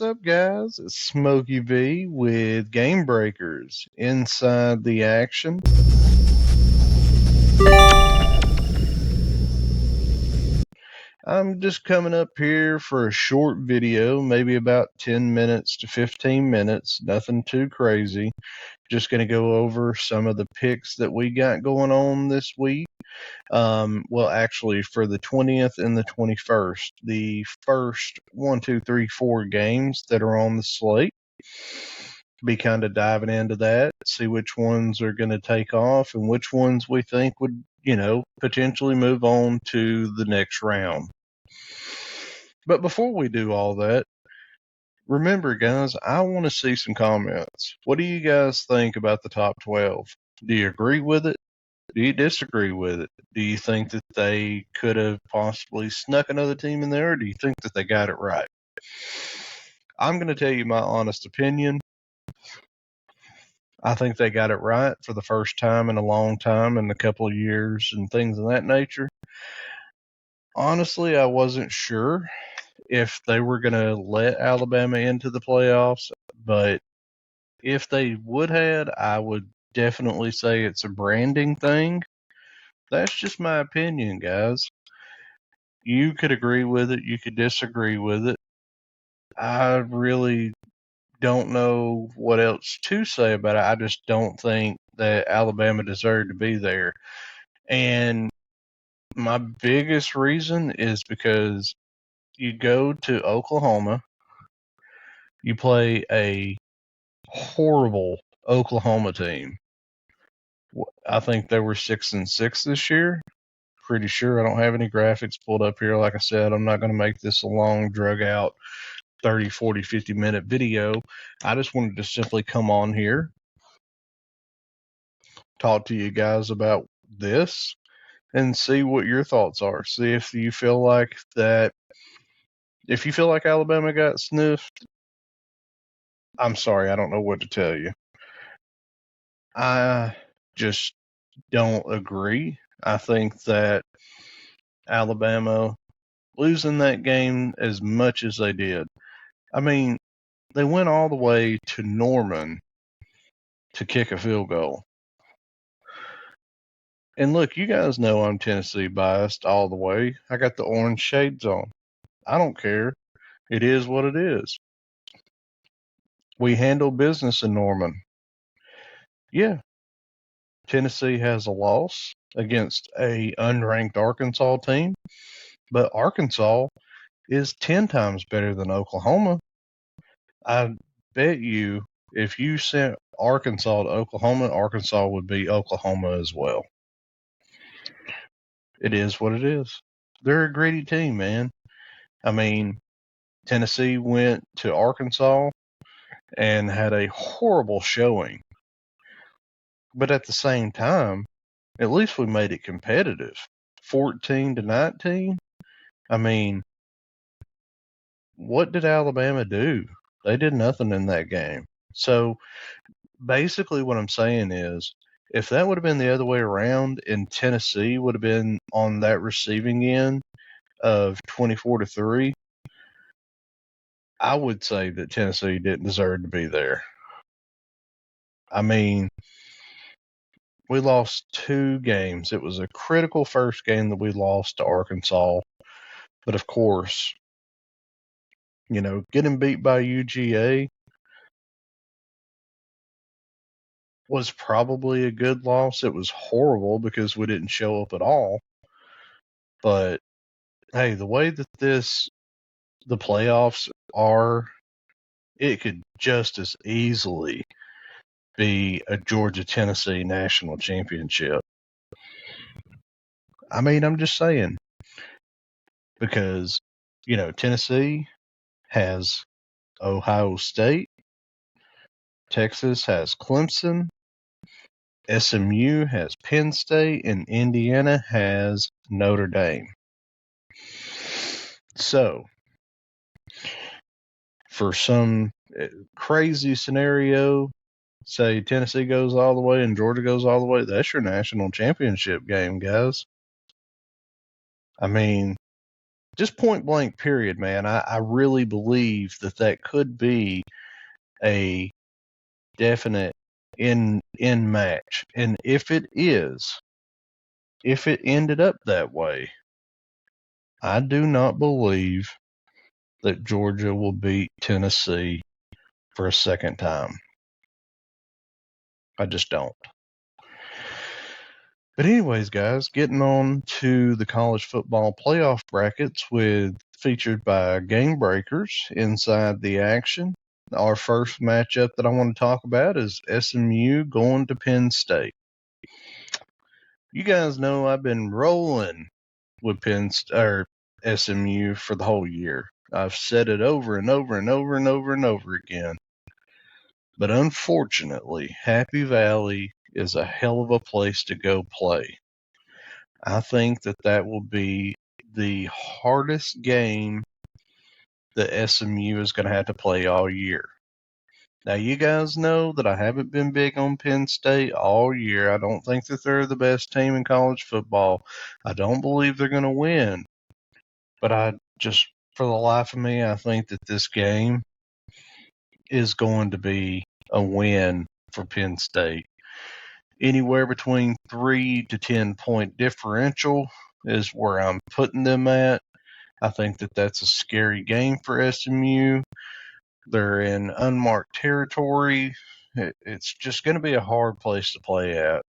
up, guys? It's Smokey V with Game Breakers inside the action. I'm just coming up here for a short video, maybe about 10 minutes to 15 minutes, nothing too crazy. Just going to go over some of the picks that we got going on this week. Well, actually, for the 20th and the 21st, the first 1, 2, 3, 4 games that are on the slate. Be kind of diving into that, see which ones are going to take off and which ones we think would, potentially move on to the next round. But before we do all that, remember, guys, I want to see some comments. What do you guys think about the top 12? Do you agree with it? Do you disagree with it? Do you think that they could have possibly snuck another team in there, or do you think that they got it right? I'm going to tell you my honest opinion. I think they got it right for the first time in a long time, in a couple of years and things of that nature. Honestly, I wasn't sure if they were going to let Alabama into the playoffs, but if they would have, I would definitely say it's a branding thing. That's just my opinion, guys. You could agree with it, you could disagree with it. I really don't know what else to say about it. I just don't think that Alabama deserved to be there. And my biggest reason is because you go to Oklahoma, you play a horrible Oklahoma team. I think they were 6-6 this year. Pretty sure. I don't have any graphics pulled up here. Like I said, I'm not going to make this a long, drug out 30, 40, 50-minute video. I just wanted to simply come on here, talk to you guys about this, and see what your thoughts are. See if you feel like that. If you feel like Alabama got sniffed, I'm sorry, I don't know what to tell you. I just don't agree. I think that Alabama losing that game as much as they did. I mean, they went all the way to Norman to kick a field goal. And look, you guys know I'm Tennessee biased all the way. I got the orange shades on. I don't care. It is what it is. We handle business in Norman. Yeah, Tennessee has a loss against a unranked Arkansas team, but Arkansas is 10 times better than Oklahoma. I bet you if you sent Arkansas to Oklahoma, Arkansas would be Oklahoma as well. It is what it is. They're a gritty team, man. I mean, Tennessee went to Arkansas and had a horrible showing. But at the same time, at least we made it competitive. 14-19. I mean, what did Alabama do? They did nothing in that game. So basically what I'm saying is, if that would have been the other way around and Tennessee would have been on that receiving end of 24-3, I would say that Tennessee didn't deserve to be there. I mean, we lost 2 games. It was a critical first game that we lost to Arkansas. But of course, getting beat by UGA was probably a good loss. It was horrible because we didn't show up at all. But hey, the way that the playoffs are, it could just as easily be a Georgia-Tennessee national championship. I mean, I'm just saying. Because, Tennessee has Ohio State, Texas has Clemson, SMU has Penn State, and Indiana has Notre Dame. So, for some crazy scenario, say Tennessee goes all the way and Georgia goes all the way, that's your national championship game, guys. I mean, just point blank period, man. I really believe that could be a definite in match. And if it ended up that way, I do not believe that Georgia will beat Tennessee for a second time. I just don't. But anyways, guys, getting on to the college football playoff brackets featured by Game Breakers inside the action. Our first matchup that I want to talk about is SMU going to Penn State. You guys know I've been rolling with SMU for the whole year. I've said it over and over and over and over and over again. But unfortunately, Happy Valley is a hell of a place to go play. I think that will be the hardest game that SMU is going to have to play all year. Now, you guys know that I haven't been big on Penn State all year. I don't think that they're the best team in college football. I don't believe they're going to win. But for the life of me, I think that this game is going to be a win for Penn State. Anywhere between 3 to 10 point differential is where I'm putting them at. I think that that's a scary game for SMU. They're in unmarked territory. It's just going to be a hard place to play at.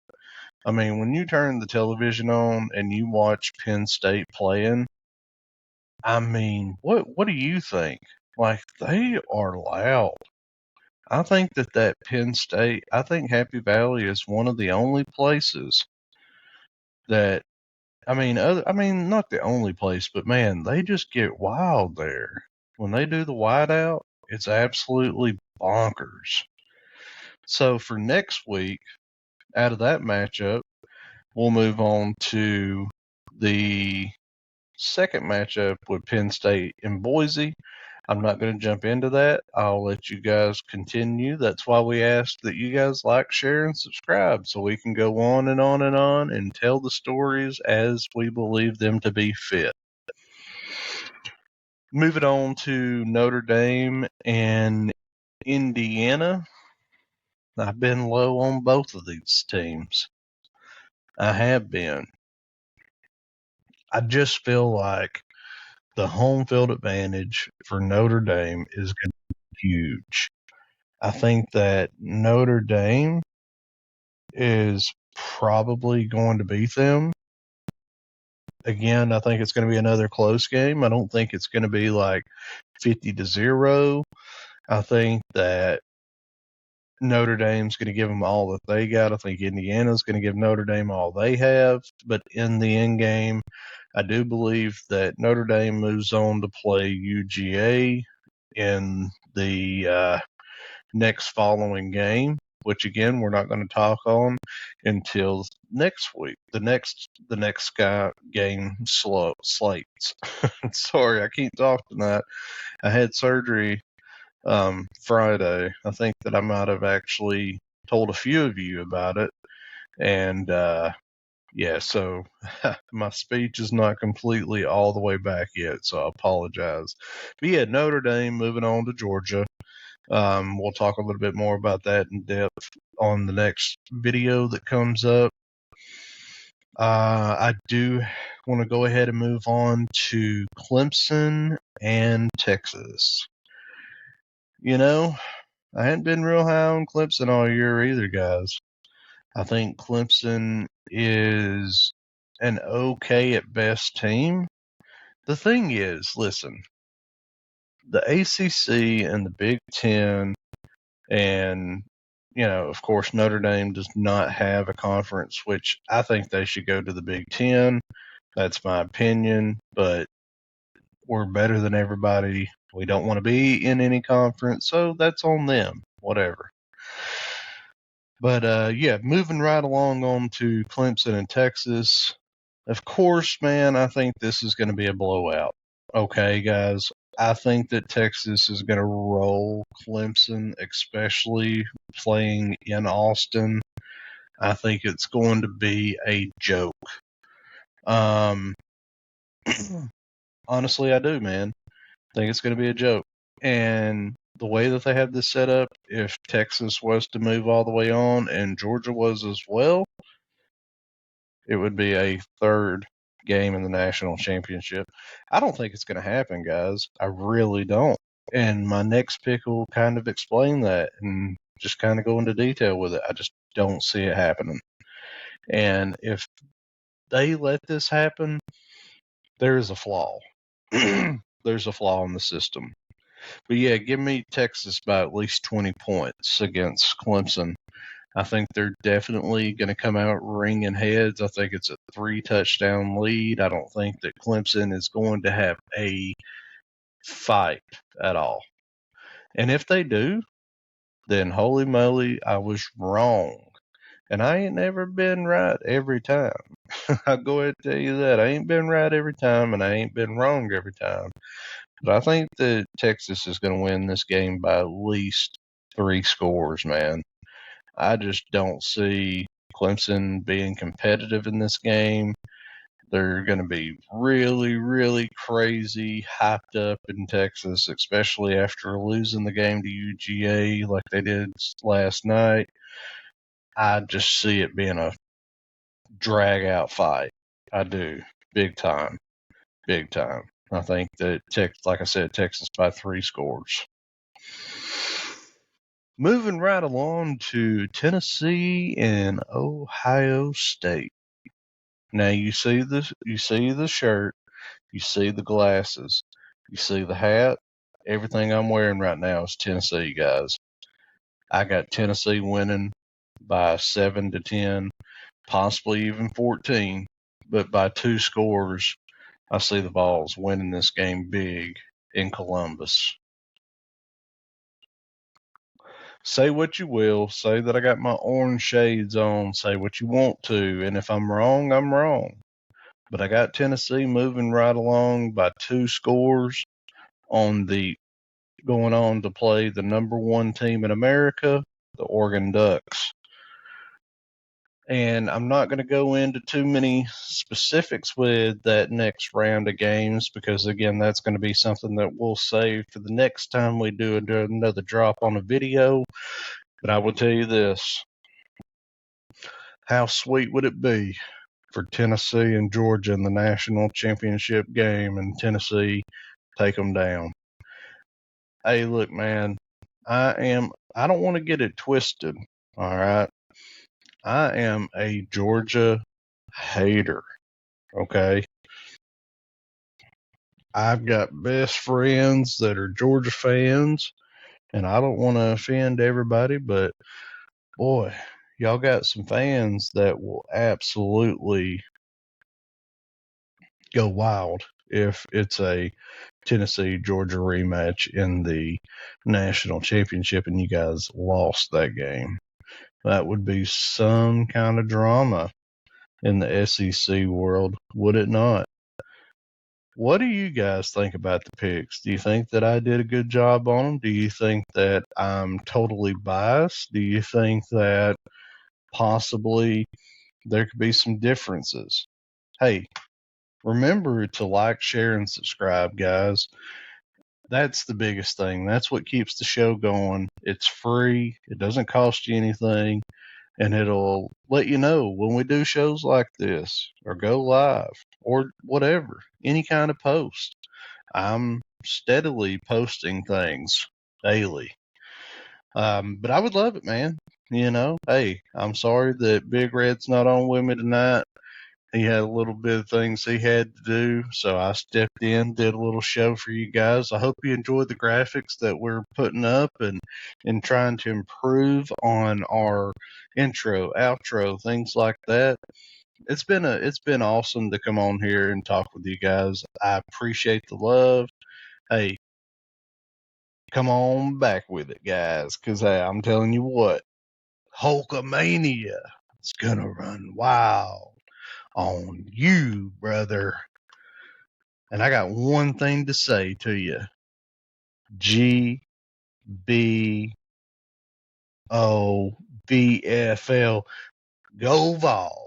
I mean, when you turn the television on and you watch Penn State playing, I mean, what do you think? Like, they are loud. I think that Penn State, I think Happy Valley is one of the only places that, not the only place, but man, they just get wild there. When they do the wideout, it's absolutely bonkers. So for next week, out of that matchup, we'll move on to the second matchup with Penn State and Boise. I'm not going to jump into that. I'll let you guys continue. That's why we ask that you guys like, share, and subscribe so we can go on and on and on and tell the stories as we believe them to be fit. Moving on to Notre Dame and Indiana. I've been low on both of these teams. I have been. I just feel like the home field advantage for Notre Dame is going to be huge. I think that Notre Dame is probably going to beat them. Again, I think it's going to be another close game. I don't think it's going to be like 50-0. I think that Notre Dame's going to give them all that they got. I think Indiana's going to give Notre Dame all they have. But in the end game, I do believe that Notre Dame moves on to play UGA in the next following game, which again we're not going to talk on until next week. The next game slates. Sorry, I can't talk tonight. I had surgery Friday. I think that I might have actually told a few of you about it, and so my speech is not completely all the way back yet, so I apologize. But yeah, Notre Dame moving on to Georgia. We'll talk a little bit more about that in depth on the next video that comes up. I do want to go ahead and move on to Clemson and Texas. You know, I hadn't been real high on Clemson all year either, guys. I think Clemson is an okay at best team. The thing is, listen, the ACC and the Big Ten and, of course, Notre Dame does not have a conference, which I think they should go to the Big Ten. That's my opinion, but we're better than everybody. We don't want to be in any conference, so that's on them. Whatever. But, moving right along on to Clemson and Texas. Of course, man, I think this is going to be a blowout. Okay, guys. I think that Texas is going to roll Clemson, especially playing in Austin. I think it's going to be a joke. Honestly, I do, man. I think it's going to be a joke. And the way that they have this set up, if Texas was to move all the way on and Georgia was as well, it would be a third game in the national championship. I don't think it's going to happen, guys. I really don't. And my next pick will kind of explain that and just kind of go into detail with it. I just don't see it happening. And if they let this happen, there is a flaw. There's a flaw in the system. But yeah, give me Texas by at least 20 points against Clemson. I think they're definitely going to come out ringing heads. I think it's a 3-touchdown lead. I don't think that Clemson is going to have a fight at all. And if they do, then holy moly, I was wrong. And I ain't never been right every time. I'll go ahead and tell you that. I ain't been right every time, and I ain't been wrong every time. But I think that Texas is going to win this game by at least 3 scores, man. I just don't see Clemson being competitive in this game. They're going to be really, really crazy hyped up in Texas, especially after losing the game to UGA like they did last night. I just see it being a drag-out fight. I do. Big time. Big time. I think that, like I said, Texas by 3 scores. Moving right along to Tennessee and Ohio State. Now you see the shirt, you see the glasses, you see the hat. Everything I'm wearing right now is Tennessee, guys. I got Tennessee winning by 7 to 10, possibly even 14, but by 2 scores. I see the Vols winning this game big in Columbus. Say what you will. Say that I got my orange shades on. Say what you want to. And if I'm wrong, I'm wrong. But I got Tennessee moving right along by 2 scores going on to play the number 1 team in America, the Oregon Ducks. And I'm not going to go into too many specifics with that next round of games because, again, that's going to be something that we'll save for the next time we do another drop on a video. But I will tell you this. How sweet would it be for Tennessee and Georgia in the national championship game and Tennessee take them down? Hey, look, man, I don't want to get it twisted, all right? I am a Georgia hater, okay? I've got best friends that are Georgia fans, and I don't want to offend everybody, but boy, y'all got some fans that will absolutely go wild if it's a Tennessee Georgia rematch in the national championship and you guys lost that game. That would be some kind of drama in the SEC world, would it not? What do you guys think about the picks? Do you think that I did a good job on them? Do you think that I'm totally biased? Do you think that possibly there could be some differences? Hey, remember to like, share, and subscribe, guys. That's the biggest thing. That's what keeps the show going. It's free. It doesn't cost you anything. And it'll let you know when we do shows like this or go live or whatever, any kind of post. I'm steadily posting things daily. But I would love it, man. Hey, I'm sorry that Big Red's not on with me tonight. He had a little bit of things he had to do, so I stepped in, did a little show for you guys. I hope you enjoyed the graphics that we're putting up and trying to improve on our intro, outro, things like that. It's been awesome to come on here and talk with you guys. I appreciate the love. Hey, come on back with it, guys, because hey, I'm telling you what, Hulkamania is gonna run wild on you, brother. And I got one thing to say to you. GBOVFL. Go Vols.